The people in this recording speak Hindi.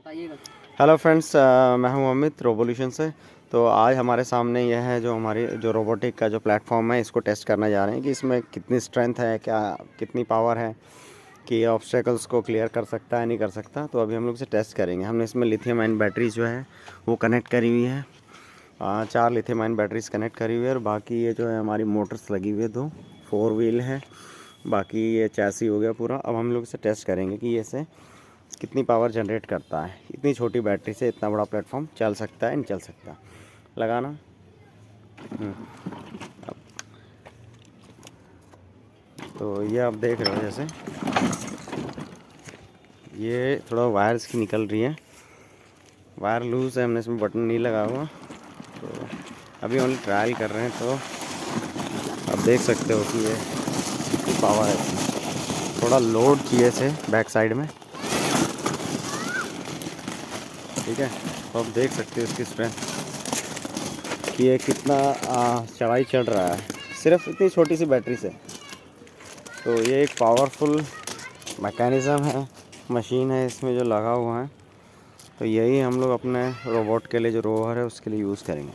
बताइएगा। हेलो फ्रेंड्स, मैं हूं अमित रोबोल्यूशन से। तो आज हमारे सामने यह है जो हमारी जो रोबोटिक का जो प्लेटफॉर्म है, इसको टेस्ट करने जा रहे हैं कि इसमें कितनी स्ट्रेंथ है, क्या कितनी पावर है, कि ये ऑब्स्टेकल्स को क्लियर कर सकता है नहीं कर सकता। तो अभी हम लोग इसे टेस्ट करेंगे। हमने इसमें लिथियम आयन बैटरी जो है वो कनेक्ट करी हुई है। 4 लिथियम आयन बैटरीज कनेक्ट करी हुई है, और बाकी ये जो है हमारी मोटर्स लगी हुई है, 2 4 व्हील है। बाकी ये चैसी हो गया पूरा। अब हम लोग इसे टेस्ट करेंगे कि ये से कितनी पावर जनरेट करता है। इतनी छोटी बैटरी से इतना बड़ा प्लेटफॉर्म चल सकता है नहीं चल सकता। लगाना। अब तो ये आप देख रहे हो, जैसे ये थोड़ा वायर्स की निकल रही है, वायर लूज़ है, हमने इसमें बटन नहीं लगा हुआ। तो अभी ओनली ट्रायल कर रहे हैं। तो आप देख सकते हो कि ये कितनी पावर है इसमें। थोड़ा लोड किए से बैक साइड में, ठीक है। तो आप देख सकते हो इसकी स्ट्रेंथ कि ये कितना चढ़ाई चढ़ रहा है सिर्फ इतनी छोटी सी बैटरी से। तो ये एक पावरफुल मैकेनिज़्म है, मशीन है इसमें जो लगा हुआ है। तो यही हम लोग अपने रोबोट के लिए, जो रोवर है उसके लिए यूज़ करेंगे।